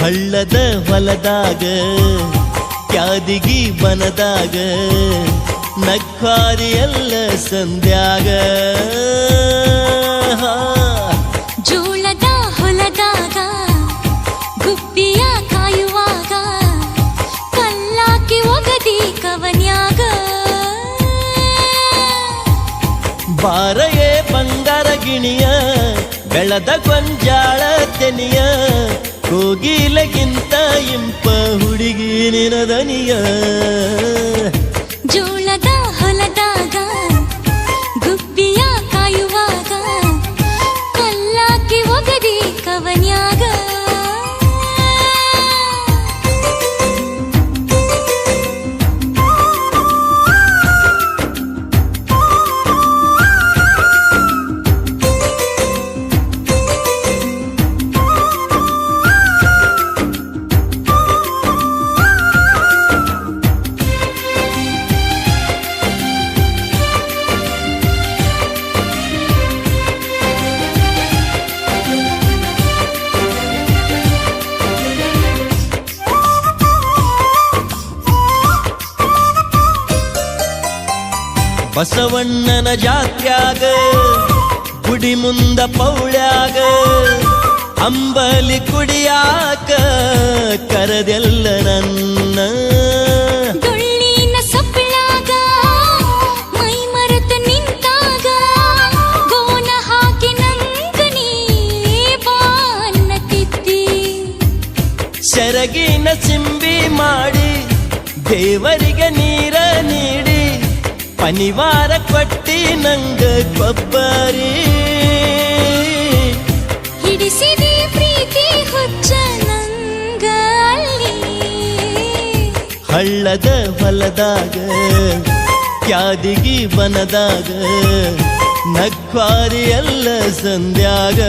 ಹಳ್ಳದ ಹೊಲದಾಗ ಕ್ಯಾದಿಗಿ ಬನದಾಗ ನಕ್ವಾರಿ ಎಲ್ಲ ಸಂಧ್ಯಾಗ ಜೋಳದ ಹೊಲದಾಗ ಗುಬ್ಬಿಯ ಕಾಯುವಾಗ ಕಲ್ಲಾಕಿ ಒಗದಿ ಕವನ್ಯಾಗ ಬಾರಯೇ ಬಂಗಾರ ಗಿಣಿಯ ಬೆಳದ ಗೊಂಜಾಳ ತೆನಿಯ ಕೋಗಿಲಗಿಂತ ಇಂಪ ಹುಡುಗಿ ನಿನದನಿಯ ಜೋಳದ ಹೊಲದಾಗ ಗುಬ್ಬಿಯ ಕಾಯುವಾಗ ಕಲ್ಲಾಕಿ ಒಗದಿ ಕವನ್ಯಾಗ ಬಸವಣ್ಣನ ಜಾತ್ಯಾಗ ಗುಡಿ ಮುಂದ ಪೌಳ್ಯಾಗ ಅಂಬಲಿ ಕುಡಿಯಾಕ ಕರದೆಲ್ಲ ನನ್ನ ಡೊಳ್ಳಿನ ಸಪ್ಪಳಾಗ ಮೈ ಮರೆತ ನಿಂತಾಗ ಗೋನ ಹಾಕಿ ನಂಗನಿ ಬಾನ್ನತಿದ್ದಿ ಸೆರಗಿನ ಸಿಂಬಿ ಮಾಡಿ ದೇವರಿಗೆ ನೀರ ನೀಡಿ ಪನಿವಾರ ಕೊಟ್ಟಿ ನಂಗ ಕೊಬ್ಬರಿ ಹಿಡಿಸಿದಿ ಪ್ರೀತಿ ಹುಚ್ಚ ನಂಗ ಅಲ್ಲಿ ಹಳ್ಳದ ಹೊಲದಾಗ ಕ್ಯಾದಿಗಿ ಬನದಾಗ ನಕ್ವಾರಿ ಎಲ್ಲ ಸಂಧ್ಯಾಗ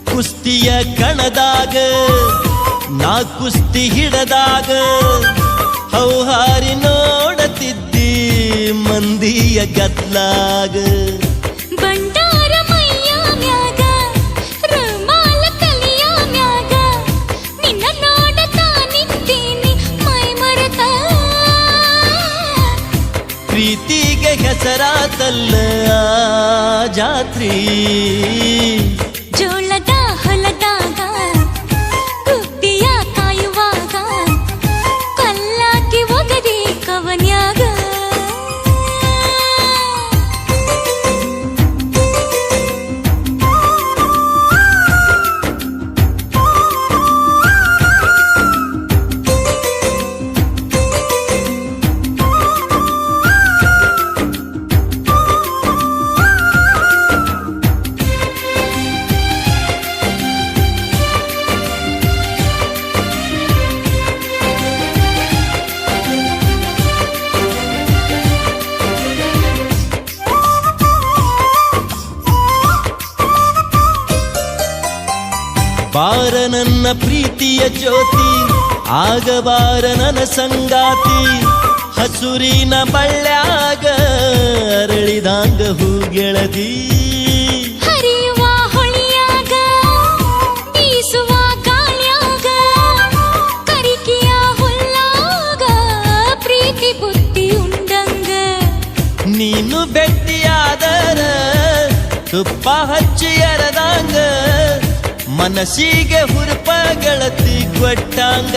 ಕುಸ್ತಿಯ ಕಣದಾಗ ನಾ ಕುಸ್ತಿ ಹಿಡದಾಗ ಹೌಹಾರಿ ನೋಡತಿದ್ದಿ ಮಂದಿಯ ಗತ್ಲಾಗ ಬಂಡಾರ ಮೈಯ ಮ್ಯಾಗ ರುಮಾಲ ತಲಿಯ ಮ್ಯಾಗ ನಿನ್ನ ನೋಡತಾ ನಿಂತೀನಿ ಮೈ ಮರೆತ ಪ್ರೀತಿಗೆ ಹೆಸರಾತಲ್ಲ ಜಾತ್ರಿ ಜೋಳದ ಹೊಲದಾಗ ಗುಬ್ಬಿಯ ಕಾಯುವಾಗ ಕಲ್ಲಾಕಿ ಒಗದಿ ಕವನ್ಯಾಗ ಬಾರ ನನ್ನ ಪ್ರೀತಿಯ ಜ್ಯೋತಿ ಆಗಬಾರ ನನ್ನ ಸಂಗಾತಿ ಹಸುರಿನ ಬಳ್ಳ್ಯಾಗ ಅರಳಿದಾಂಗ ಹೂಗೆಳದಿ ಹರಿಯುವ ಹೊಳಿಯಾಗ ಬೀಸುವ ಗಾಳ್ಯಾಗ ಕರಿಕಿಯ ಹುಲ್ಲಾಗ ಪ್ರೀತಿ ಬುದ್ಧಿ ಉಂಡಂಗ ನೀನು ಬೆಟ್ಟಿಯಾದರ ತುಪ್ಪ ಹಚ್ಚಿ ಎರದಂಗ ಮನಸ್ಸಿಗೆ ಹುರುಪ ಗೆಳತಿ ಕೊಟ್ಟಂಗ